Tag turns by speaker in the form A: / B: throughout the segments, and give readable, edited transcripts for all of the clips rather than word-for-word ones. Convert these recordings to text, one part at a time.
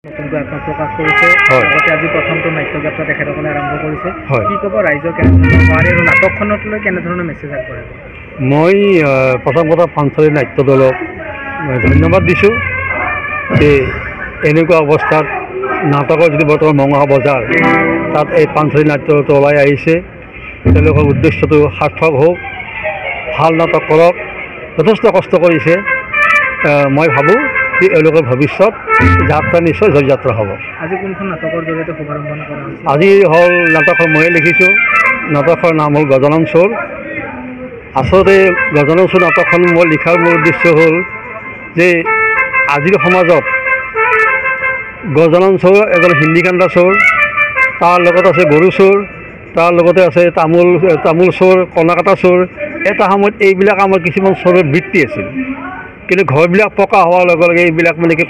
A: নতুনকৈ আত্মপ্ৰকাশ কৰিছে লগতে আজি প্ৰথমটো নাট্যযাত্ৰা তেখেতসকলে আৰম্ভ কৰিছে কি ক'ব ৰাইজক আৰু নাটকখনলৈ কেনেধৰণৰ মেছেজ আগবঢ়াব
B: মই প্ৰথম কথা পাঞ্চলী নাট্য দলক ধন্যবাদ দিছোঁ যে এনেকুৱা অৱস্থাত নাটকৰ যদি বৰ্তমান মঙহ বজাৰ তাত এই পাঞ্চলী নাট্য দলটো ওলাই আহিছে তেওঁলোকৰ উদ্দেশ্যটো সাৰ্থক হওক ভাল নাটক কৰক যথেষ্ট কষ্ট কৰিছে মই ভাবোঁ যে এওঁলোকৰ ভৱিষ্যত যাত্ৰা নিশ্চয় জয়যাত্ৰা হ'ব।
A: আজি কোনখন নাটকৰ জৰিয়তে শুভাৰম্ভ কৰা হৈছে?
B: আজি হ'ল নাটকখন ময়ে লিখিছোঁ। নাটকৰ নাম হ'ল গজানন চোৰ। আচলতে গজানন চোৰ নাটকখন মই লিখাৰ মোৰ উদ্দেশ্য হ'ল যে আজিৰ সমাজত গজানন চোৰ এজন হিন্দী কাণ্ডা চোৰ, তাৰ লগত আছে গৰু চোৰ, তাৰ লগতে আছে তামোল চোৰ, কণাকাটা চোৰ। এটা সময়ত এইবিলাক আমাৰ কিছুমান চোৰৰ বৃত্তি আছিল, কিন্তু ঘৰবিলাক পকা হোৱাৰ লগে লগে এইবিলাক মানে কি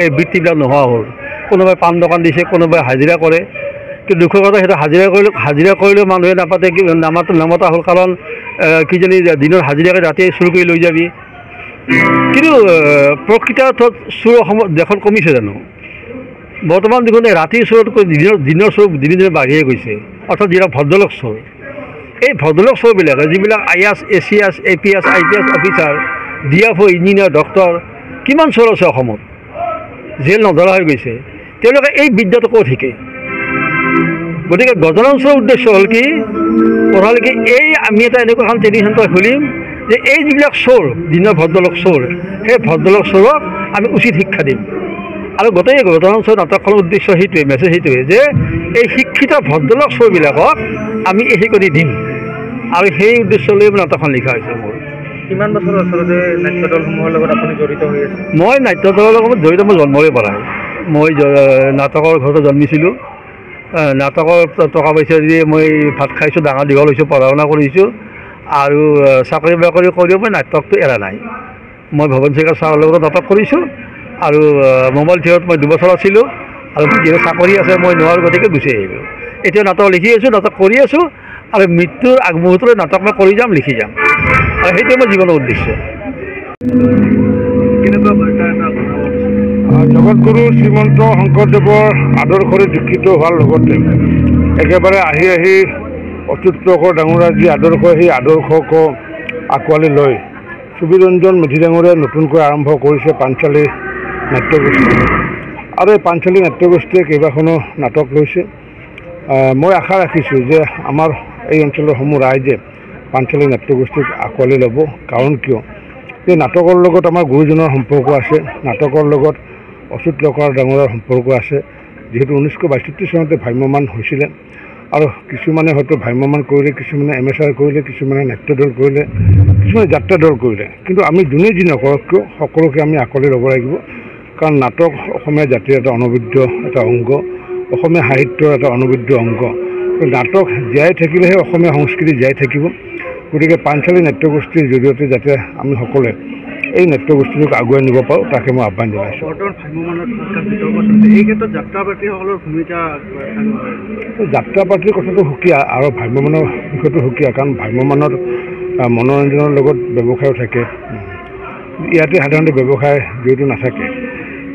B: এই বৃত্তিবিলাক নোহোৱা হ'ল। কোনোবাই পাণ দোকান দিছে, কোনোবাই হাজিৰা কৰে, কিন্তু দুখৰ কথা সেইটো হাজিৰা কৰিলেও মানুহে নাপাতে নামতা হ'ল, কাৰণ কিজানি দিনৰ হাজিৰা কৰি ৰাতিয়ে চুৰ কৰি লৈ যাবি। কিন্তু প্ৰকৃত অৰ্থত চোৰ অসমত দেশত কমিছে জানো? বৰ্তমান দেখোন ৰাতিৰ চোৰতকৈ দিনৰ চোৰ দিনে দিনে বাঢ়িয়ে গৈছে। অৰ্থাৎ যিবিলাক ভদ্ৰলোক চোৰ, এই ভদ্ৰলোক চোৰবিলাকে যিবিলাক IAS, ACS, APS, IPS officer, DFO, engineer, doctor, কিমান চোৰ আছে অসমত, জেল নধৰা হৈ গৈছে। তেওঁলোকে এই বিদ্যাটো ক'ত শিকে? গতিকে গজানন চোৰৰ উদ্দেশ্য হ'ল কি, কথা হ'ল কি, এই আমি এটা এনেকুৱা এখন ট্ৰেইনিং চেণ্টাৰ খুলিম যে এই যিবিলাক চোৰ, দিনৰ ভদ্ৰলোক চোৰ, সেই ভদ্ৰলোক চোৰক আমি উচিত শিক্ষা দিম। আৰু গোটেই গজানন চোৰ নাটকখনৰ উদ্দেশ্য সেইটোৱে, মেছেজ সেইটোৱে যে এই শিক্ষিত ভদ্ৰলোক চোৰবিলাকক আমি এই শিকনি দিম, আৰু সেই উদ্দেশ্য লৈ নাটকখন লিখা হৈছে মোৰ।
A: কিমান বছৰ আচলতে নাট্য দলসমূহৰ লগত আপুনি জড়িত হৈ আছে?
B: মই নাট্য দলৰ লগত জড়িত মই জন্মৰে পৰাই। মই নাটকৰ ঘৰতে জন্মিছিলোঁ, নাটকৰ টকা পইচা দি মই ভাত খাইছোঁ, ডাঙৰ দীঘল হৈছোঁ, পঢ়া শুনা কৰিছোঁ, আৰু চাকৰি বাকৰি কৰিও মই নাটকটো এৰা নাই। মই ভৱন শইকীয়া ছাৰৰ লগত নাটক কৰিছোঁ, আৰু মোবাইল থিয়েটাৰত মই 2 বছৰ আছিলোঁ, আৰু যিহেতু চাকৰি আছে মই নোৱাৰোঁ, গতিকে গুচি আহিলোঁ। এতিয়া নাটক লিখি আছোঁ, নাটক কৰি আছোঁ, আৰু মৃত্যুৰ আগমুহূৰ্তলৈ নাটক মই কৰি যাম, লিখি যাম, আৰু সেইটোৱে মোৰ জীৱনৰ উদ্দেশ্য।
A: কেনেকুৱা বাৰ্তা এটা
C: জগতগুৰু শ্ৰীমন্ত শংকৰদেৱৰ আদৰ্শৰে দীক্ষিত হোৱাৰ লগতে একেবাৰে আহি আহি অচ্যুত প্ৰসাদ ডাঙৰীয়াৰ যি আদৰ্শ, সেই আদৰ্শক আঁকোৱালি লৈ সুবীৰঞ্জন মেধি ডাঙৰীয়াই নতুনকৈ আৰম্ভ কৰিছে পাঞ্চালী নাট্যগোষ্ঠী, আৰু এই পাঞ্চালী নাট্যগোষ্ঠীয়ে কেইবাখনো নাটক লৈছে। মই আশা ৰাখিছোঁ যে আমাৰ এই অঞ্চলৰ সমূহ ৰাইজে পাঞ্চালী নাট্যগোষ্ঠীক আঁকোৱালি ল'ব। কাৰণ কিয়, এই নাটকৰ লগত আমাৰ গুৰুজনৰ সম্পৰ্ক আছে, নাটকৰ লগত অচ্যুত প্ৰসাদ ডাঙৰীয়াৰ সম্পৰ্ক আছে। যিহেতু 1962 চনতে ভ্ৰাম্যমাণ হৈছিলে, আৰু কিছুমানে হয়তো ভ্ৰাম্যমাণ কৰিলে, কিছুমানে MSR কৰিলে, কিছুমানে নাট্য দল কৰিলে, কিছুমানে যাত্ৰা দল কৰিলে, কিন্তু আমি যোনে যি নকৰক কিয় সকলোকে আমি আঁকোৱালি ল'ব লাগিব। কাৰণ নাটক অসমীয়া জাতিৰ এটা অনবদ্য এটা অংগ, অসমীয়া সাহিত্যৰ এটা অনবদ্য অংগ। নাটক জীয়াই থাকিলেহে অসমীয়া সংস্কৃতি জীয়াই থাকিব। গতিকে পাঞ্চালী নাট্যগোষ্ঠীৰ জৰিয়তে যাতে আমি সকলোৱে এই নাট্যগোষ্ঠীটোক আগুৱাই নিব পাৰোঁ, তাকে মই আহ্বান জনাইছোঁ।
A: বৰ্তমান ভ্ৰাম্যমাণত বিতৰ্ক চলিছে, এই ক্ষেত্ৰত যাত্ৰাপাৰ্টীসকলৰ ভূমিকা?
C: যাত্ৰাপাৰ্টীৰ কথাটো সুকীয়া, আৰু ভ্ৰাম্যমাণৰ বিষয়টো সুকীয়া, কাৰণ ভ্ৰাম্যমাণত মনোৰঞ্জনৰ লগত ব্যৱসায়ো থাকে। ইয়াতে সাধাৰণতে ব্যৱসায় জড়িত নাথাকে।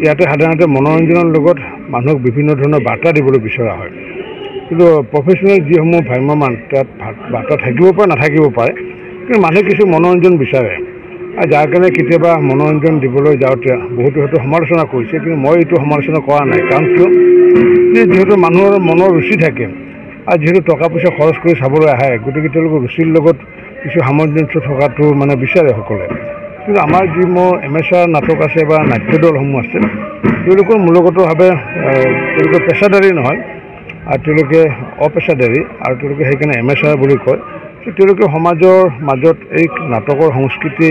C: ইয়াতে সাধাৰণতে মনোৰঞ্জনৰ লগত মানুহক বিভিন্ন ধৰণৰ বাৰ্তা দিবলৈ বিচৰা হয়। কিন্তু প্ৰফেচনেল যিসমূহ ভ্ৰাম্যমাণ, তাত বাৰ্তা থাকিব পাৰে, নাথাকিব পাৰে, কিন্তু মানুহে কিছু মনোৰঞ্জন বিচাৰে, আৰু যাৰ কাৰণে কেতিয়াবা মনোৰঞ্জন দিবলৈ যাওঁতে বহুতো হয়তো সমালোচনা কৰিছে, কিন্তু মই এইটো সমালোচনা কৰা নাই। কাৰণ কিয়, যিহেতু মানুহৰ মনৰ ৰুচি থাকে, আৰু যিহেতু টকা পইচা খৰচ কৰি চাবলৈ আহে, গতিকে তেওঁলোকৰ ৰুচিৰ লগত কিছু সামঞ্জস্য থকাটো মানে বিচাৰে সকলোৱে। কিন্তু আমাৰ যিসমূহ MSR নাটক আছে বা নাট্য দলসমূহ আছে, তেওঁলোকৰ মূলগতভাৱে তেওঁলোকে পেচাদাৰী নহয়, আৰু তেওঁলোকে অপেচাদাৰী, আৰু তেওঁলোকে সেইকাৰণে MSR বুলি কয়। তেওঁলোকে সমাজৰ মাজত এই নাটকৰ সংস্কৃতি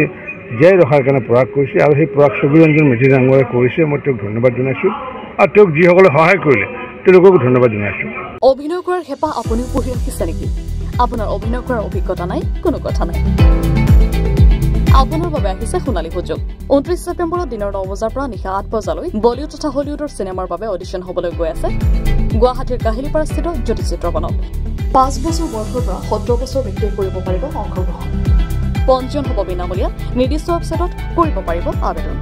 C: জীয়াই ৰখাৰ কাৰণে প্ৰয়াস কৰিছে, আৰু সেই প্ৰয়াস সুবীৰঞ্জন মেধি ডাঙৰীয়াই কৰিছে। মই তেওঁক ধন্যবাদ জনাইছোঁ, আৰু তেওঁক যিসকলে সহায় কৰিলে তেওঁলোককো ধন্যবাদ জনাইছোঁ।
D: অভিনয় কৰাৰ হেঁপাহ আপুনিও পঢ়ি ৰাখিছে নেকি? আপোনাৰ অভিনয় কৰাৰ অভিজ্ঞতা নাই? কোনো কথা নাই, আপোনাৰ বাবে আহিছে সোণালী সুযোগ। 29 ছেপ্টেম্বৰত দিনৰ 9 বজাৰ পৰা নিশা 8 বজালৈ বলিউড তথা হলিউডৰ চিনেমাৰ বাবে অডিশ্যন হ'বলৈ গৈ আছে গুৱাহাটীৰ কাহিলীপাৰাস্থিত জ্যোতি চিত্ৰবনত। 5 বছৰ বয়সৰ পৰা 17 বছৰ ব্যক্তিয়ে কৰিব পাৰিব অংশগ্ৰহণ। পঞ্জীয়ন হ'ব বিনামূলীয়া, নিৰ্দিষ্ট ৱেবছাইটত কৰিব পাৰিব আবেদন।